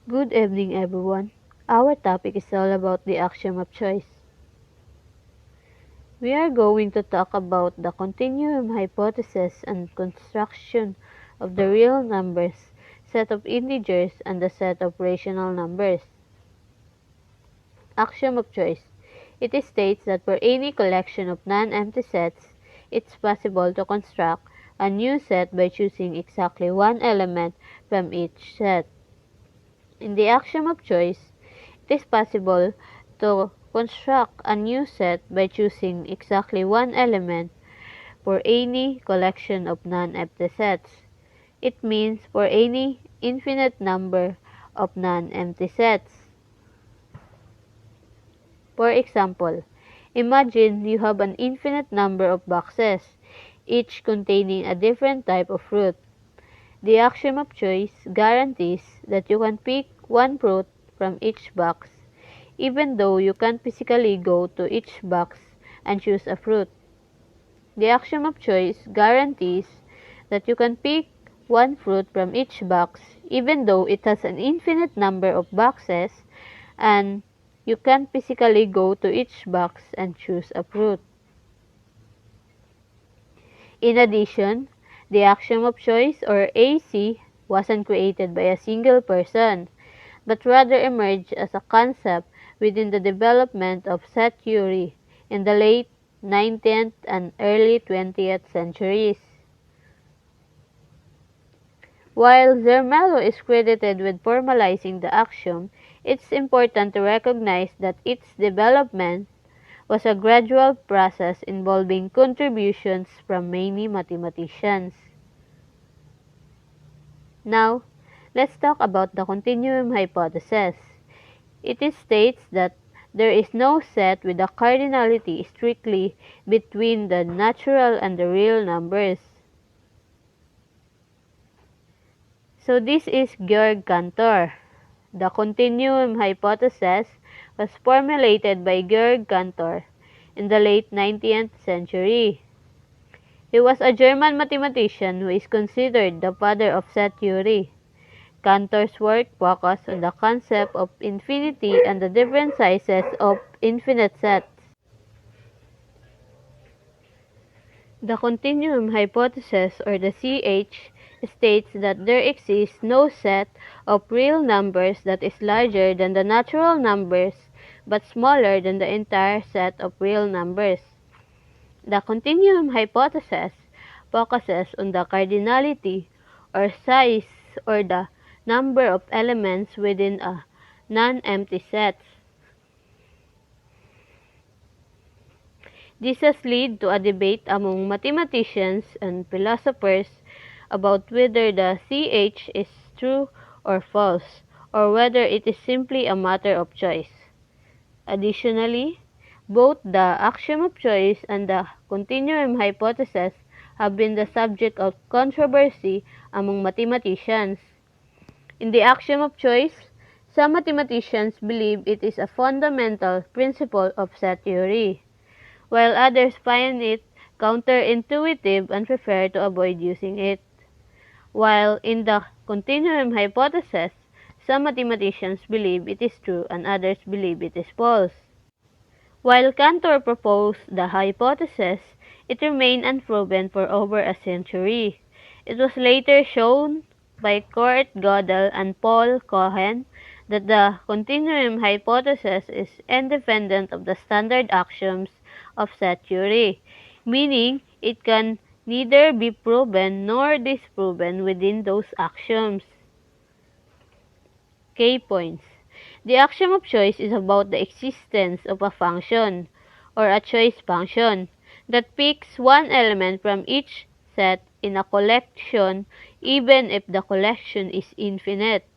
Good evening, everyone. Our topic is all about the axiom of choice. We are going to talk about the continuum hypothesis and construction of the real numbers, set of integers, and the set of rational numbers. Axiom of choice. It states that for any collection of non-empty sets, it's possible to construct a new set by choosing exactly one element from each set. In the axiom of choice, it is possible to construct a new set by choosing exactly one element for any collection of non-empty sets. It means for any infinite number of non-empty sets. For example, imagine you have an infinite number of boxes, each containing a different type of fruit. The axiom of choice guarantees that you can pick one fruit from each box, even though you can't physically go to each box and choose a fruit. The axiom of choice guarantees that you can pick one fruit from each box, even though it has an infinite number of boxes, and you can't physically go to each box and choose a fruit. In addition, the axiom of choice, or AC, wasn't created by a single person, but rather emerged as a concept within the development of set theory in the late 19th and early 20th centuries. While Zermelo is credited with formalizing the axiom, it's important to recognize that its development was a gradual process involving contributions from many mathematicians. Now, let's talk about the continuum hypothesis. It states that there is no set with a cardinality strictly between the natural and the real numbers. So this is Georg Cantor. The continuum hypothesis was formulated by Georg Cantor in the late 19th century. He was a German mathematician who is considered the father of set theory. Cantor's work focused on the concept of infinity and the different sizes of infinite sets. The continuum hypothesis, or the CH, states that there exists no set of real numbers that is larger than the natural numbers but smaller than the entire set of real numbers. The continuum hypothesis focuses on the cardinality, or size, or the number of elements within a non-empty set. This has led to a debate among mathematicians and philosophers about whether the CH is true or false, or whether it is simply a matter of choice. Additionally, both the axiom of choice and the continuum hypothesis have been the subject of controversy among mathematicians. In the axiom of choice, some mathematicians believe it is a fundamental principle of set theory, while others find it counterintuitive and prefer to avoid using it. While in the continuum hypothesis, some mathematicians believe it is true and others believe it is false. While Cantor proposed the hypothesis, it remained unproven for over a century. It was later shown by Kurt Gödel and Paul Cohen that the continuum hypothesis is independent of the standard axioms of set theory, meaning it can neither be proven nor disproven within those axioms. Key points. The axiom of choice is about the existence of a function, or a choice function, that picks one element from each set in a collection even if the collection is infinite.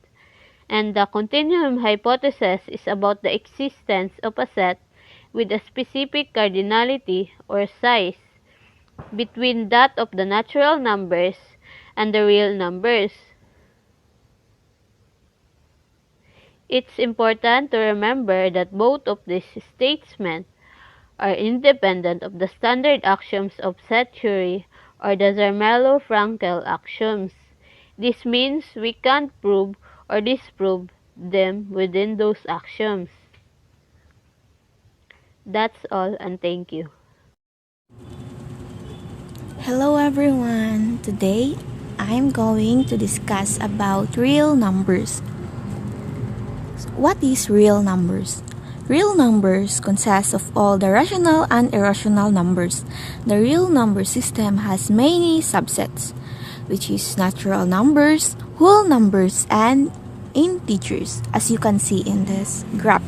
And the continuum hypothesis is about the existence of a set with a specific cardinality, or size, between that of the natural numbers and the real numbers. It's important to remember that both of these statements are independent of the standard axioms of set theory, or the Zermelo-Fraenkel axioms. This means we can't prove or disprove them within those axioms. That's all, and thank you. Hello everyone. Today, I'm going to discuss about real numbers. What is real numbers? Real numbers consist of all the rational and irrational numbers. The real number system has many subsets, which is natural numbers, whole numbers, and integers, as you can see in this graph.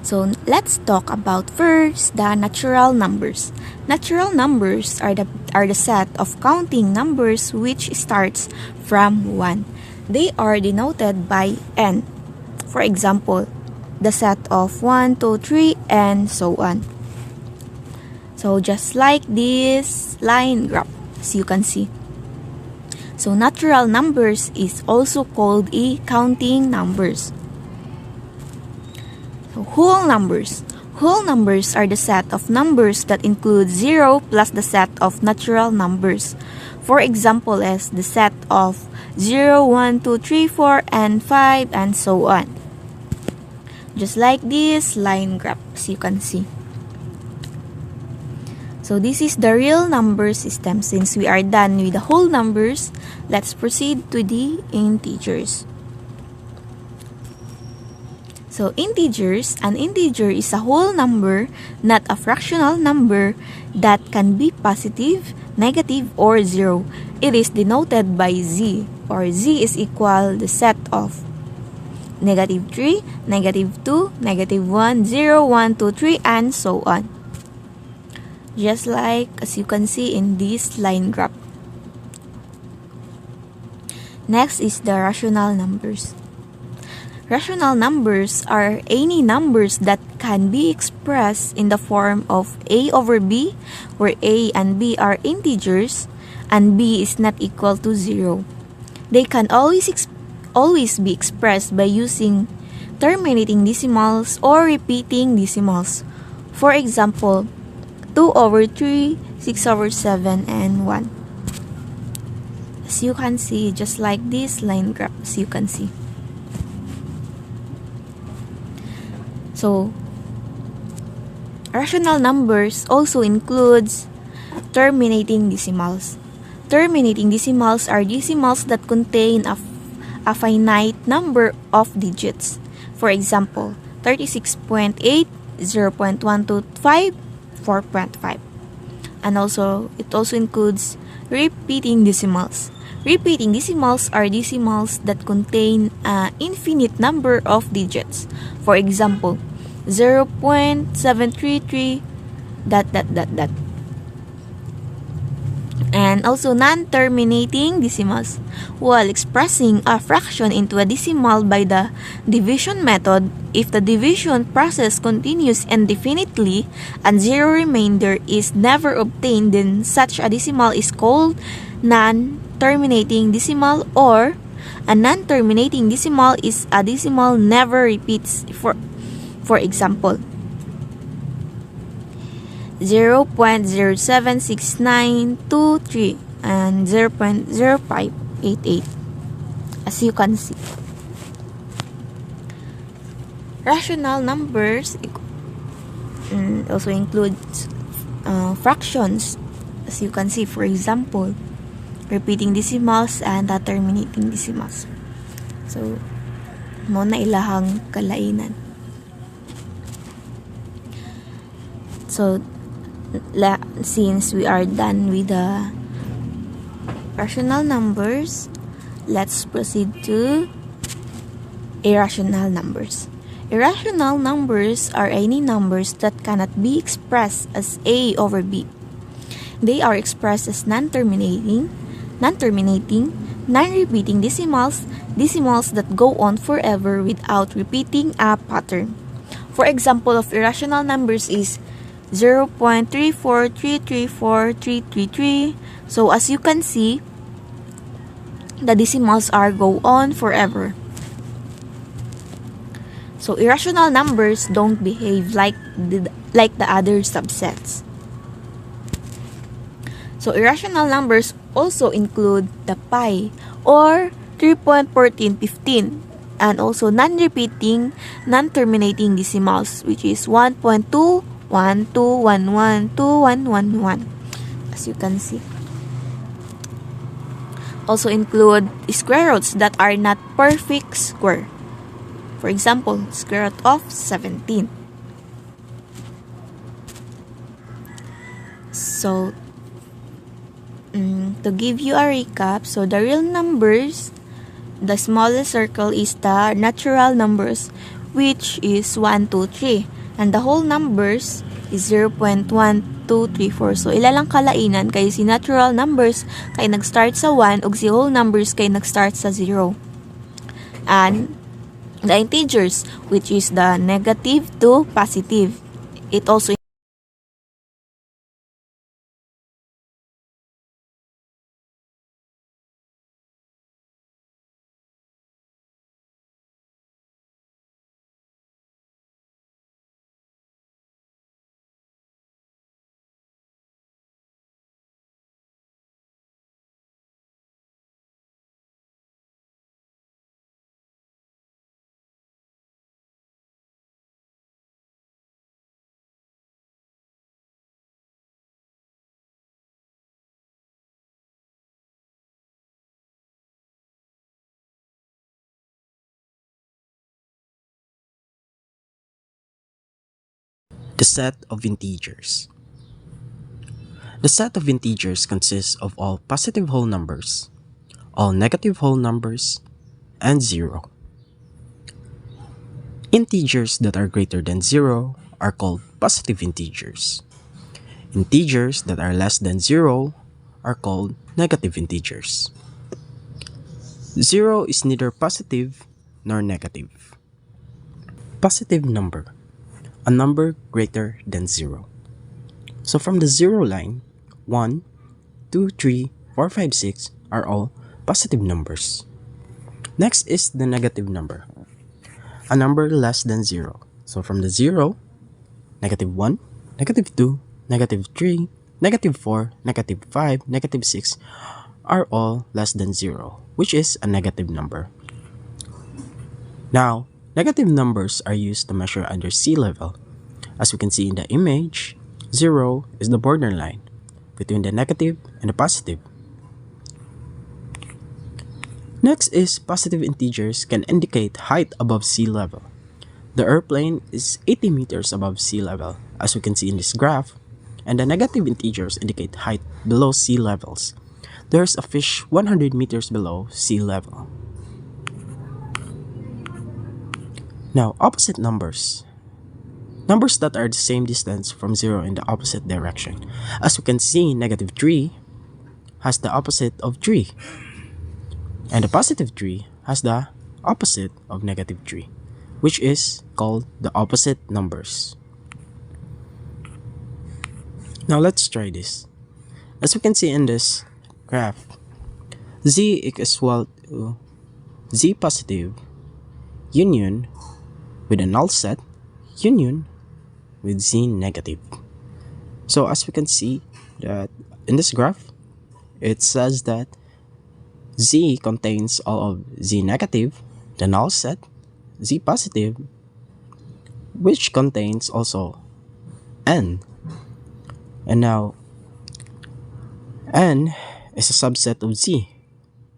So let's talk about first the natural numbers. Natural numbers are the set of counting numbers which starts from 1. They are denoted by n. For example, the set of 1, 2, 3, and so on. So just like this line graph, as you can see. So natural numbers is also called counting numbers. So whole numbers. Whole numbers are the set of numbers that include 0 plus the set of natural numbers. For example is the set of 0, 1, 2, 3, 4, and 5, and so on. Just like this line graph, as you can see. So this is the real number system. Since we are done with the whole numbers, let's proceed to the integers. So integers, an integer is a whole number, not a fractional number that can be positive, negative, or 0. It is denoted by z, or z is equal the set of negative 3, negative 2, negative 1, 0, 1, 2, 3, and so on. Just like as you can see in this line graph. Next is the rational numbers. Rational numbers are any numbers that can be expressed in the form of a over b, where a and b are integers and b is not equal to 0. They can always be expressed by using terminating decimals or repeating decimals. For example, 2 over 3, 6 over 7, and 1. As you can see, just like this line graph, as you can see. So, rational numbers also includes terminating decimals. Terminating decimals are decimals that contain a finite number of digits. For example, 36.8, 0.125, 4.5. And also, it also includes repeating decimals. Repeating decimals are decimals that contain an infinite number of digits. For example, 0.733 ... And also non-terminating decimals. While expressing a fraction into a decimal by the division method, if the division process continues indefinitely and zero remainder is never obtained, then such a decimal is called non-terminating decimal, or a non-terminating decimal is a decimal never repeats. For example, 0.076923 and 0.0588, as you can see. Rational numbers also includes fractions, as you can see. For example, repeating decimals and terminating decimals. So, mo na ilahang kalainan. So, since we are done with the rational numbers, let's proceed to irrational numbers. Irrational numbers are any numbers that cannot be expressed as a over b. They are expressed as non-terminating, non-repeating decimals that go on forever without repeating a pattern. For example of irrational numbers is 0.3433433. So as you can see, the decimals are go on forever. So irrational numbers don't behave like the other subsets. So irrational numbers also include the pi or 3.1415, and also non-repeating, non-terminating decimals, which is 1.212112111, as you can see. Also include square roots that are not perfect square. For example, square root of 17. So, to give you a recap, so the real numbers, the smallest circle is the natural numbers, which is 1, 2, 3. And the whole numbers is 0.1234. So, ilalang kalainan kay si natural numbers kay nag-start sa 1 ug si whole numbers kay nag-start sa 0. And the integers, which is the negative to positive. It also The set of integers. The set of integers consists of all positive whole numbers, all negative whole numbers, and 0. Integers that are greater than 0 are called positive integers. Integers that are less than 0 are called negative integers. 0 is neither positive nor negative. Positive number, a number greater than 0. So from the 0 line, 1, 2, 3, 4, 5, 6 are all positive numbers. Next is the negative number, a number less than 0. So from the 0, negative 1, negative 2, negative 3, negative 4, negative 5, negative 6 are all less than 0, which is a negative number. Now, negative numbers are used to measure under sea level. As we can see in the image, 0 is the borderline between the negative and the positive. Next is positive integers can indicate height above sea level. The airplane is 80 meters above sea level, as we can see in this graph, and the negative integers indicate height below sea levels. There's a fish 100 meters below sea level. Now, opposite numbers. Numbers that are the same distance from 0 in the opposite direction. As we can see, negative 3 has the opposite of 3. And the positive 3 has the opposite of negative 3, which is called the opposite numbers. Now let's try this. As we can see in this graph, z equals to z positive union with a null set union with z negative. So as we can see that in this graph, it says that z contains all of z negative, the null set, z positive, which contains also n. And now n is a subset of z,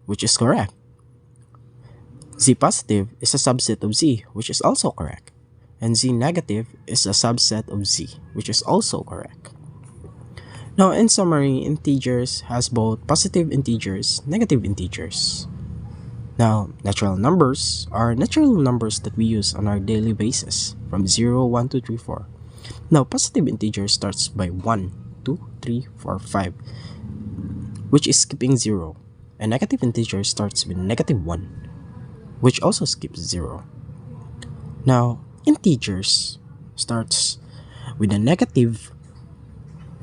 which is correct. Z positive is a subset of z, which is also correct. And z negative is a subset of z, which is also correct. Now, in summary, integers has both positive integers, negative integers. Now, natural numbers are natural numbers that we use on our daily basis, from 0, 1, 2, 3, 4. Now, positive integer starts by 1, 2, 3, 4, 5, which is skipping 0. And negative integer starts with negative 1, which also skips 0. Now, integers starts with the negative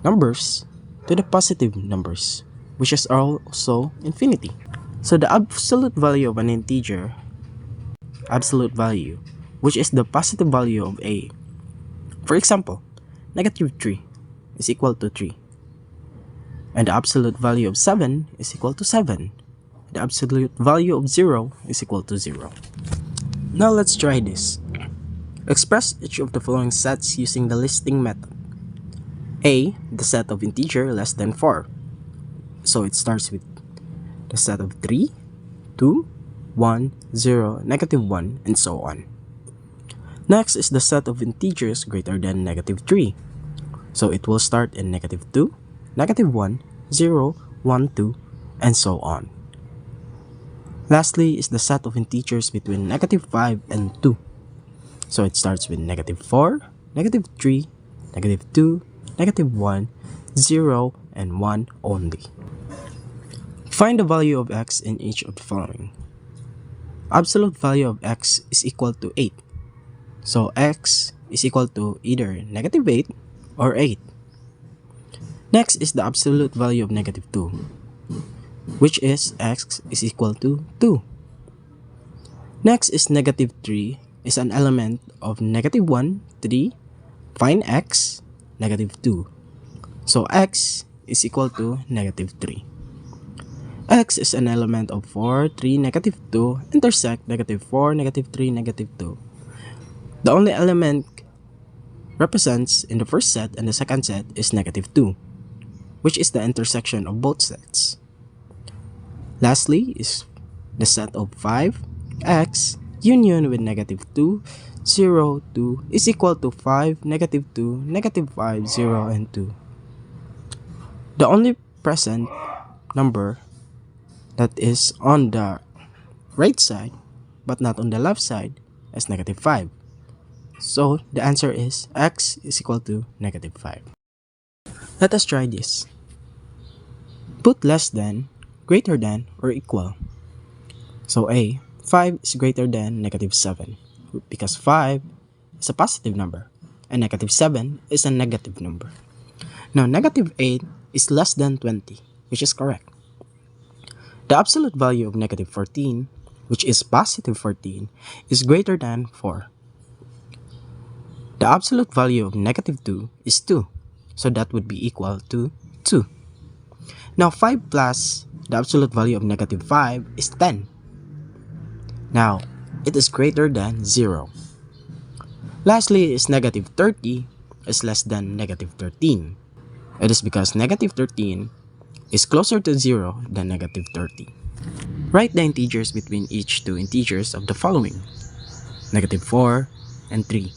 numbers to the positive numbers, which is also infinity. So the absolute value of an integer, absolute value, which is the positive value of a. For example, negative 3 is equal to 3. And the absolute value of 7 is equal to 7. the absolute value of 0 is equal to 0. Now let's try this. Express each of the following sets using the listing method. A, the set of integer less than 4. So it starts with the set of 3, 2, 1, 0, -1, and so on. Next is the set of integers greater than -3. So it will start in -2, -1, 0, 1, 2, and so on. Lastly is the set of integers between -5 and 2. So it starts with -4, -3, -2, -1, 0, and 1 only. Find the value of x in each of the following. Absolute value of x is equal to 8. So x is equal to either -8 or 8. Next is the absolute value of -2, which is x is equal to 2. Next is -3 is an element of -1, 3, find x, -2. So x is equal to -3. X is an element of 4, 3, -2, intersect -4, -3, -2. The only element represents in the first set and the second set is -2, which is the intersection of both sets. Lastly is the set of 5, x, union with -2, 0, 2 is equal to 5, -2, -5, 0, and 2. The only present number that is on the right side but not on the left side is -5. So the answer is x is equal to -5. Let us try this. Put less than, greater than, or equal. So A, 5 is greater than -7 because 5 is a positive number and -7 is a negative number. Now -8 is less than 20, which is correct. The absolute value of -14, which is positive 14, is greater than 4. The absolute value of -2 is 2, so that would be equal to 2. Now 5 plus the absolute value of -5 is 10. Now, it is greater than 0. Lastly is -30 is less than -13. It is because -13 is closer to 0 than -30. Write the integers between each two integers of the following, -4 and 3.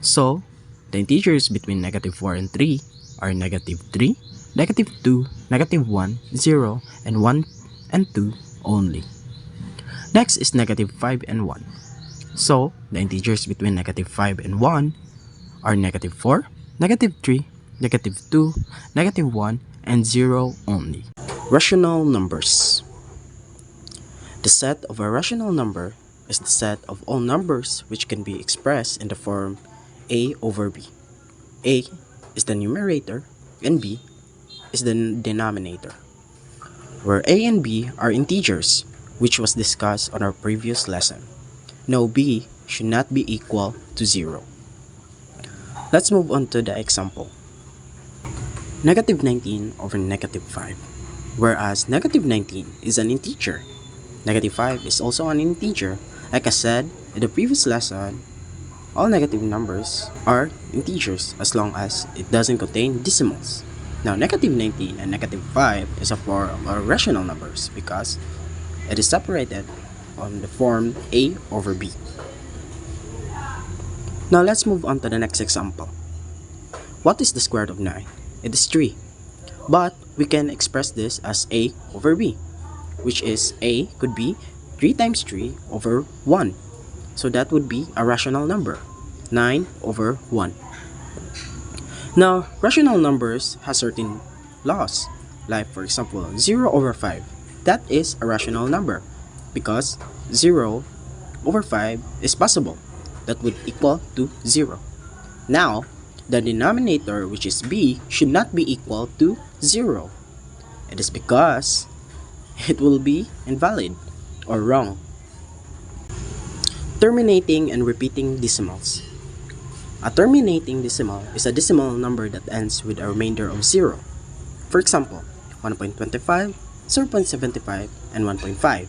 So, the integers between -4 and 3 are -3, -2, -1, 0, and 1 and 2 only. Next is -5 and 1. So, the integers between -5 and 1 are -4, -3, -2, -1, and 0 only. Rational numbers. The set of a rational number is the set of all numbers which can be expressed in the form a over b. A is the numerator and b is the denominator, where a and b are integers, which was discussed on our previous lesson. No, b should not be equal to 0. Let's move on to the example. -19 over -5, whereas -19 is an integer. -5 is also an integer. Like I said in the previous lesson, all negative numbers are integers as long as it doesn't contain decimals. Now, -19 and -5 is a form of rational numbers because it is separated on the form a over b. Now, let's move on to the next example. What is the square root of 9? It is 3. But we can express this as a over b, which is a could be 3 times 3 over 1. So that would be a rational number, 9 over 1. Now, rational numbers have certain laws, like for example 0 over 5. That is a rational number because 0 over 5 is possible. That would equal to 0. Now, the denominator, which is b, should not be equal to 0. It is because it will be invalid or wrong. Terminating and repeating decimals. A terminating decimal is a decimal number that ends with a remainder of 0. For example, 1.25, 0.75 and 1.5.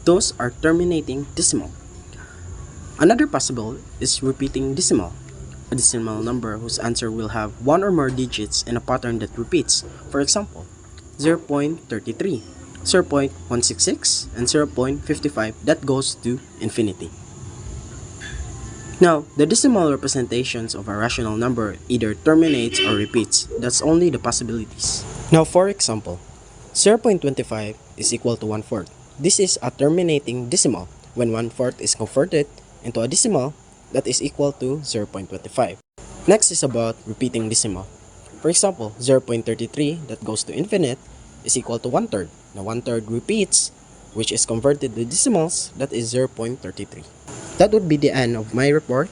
Those are terminating decimal. Another possible is repeating decimal, a decimal number whose answer will have one or more digits in a pattern that repeats. For example, 0.33, 0.166, and 0.55 that goes to infinity. Now, the decimal representations of a rational number either terminates or repeats. That's only the possibilities. Now, for example, 0.25 is equal to 1/4. This is a terminating decimal when 1/4 is converted into a decimal that is equal to 0.25. Next is about repeating decimal. For example, 0.33 that goes to infinite is equal to 1/3. Now 1/3 repeats, which is converted to decimals, that is 0.33. That would be the end of my report.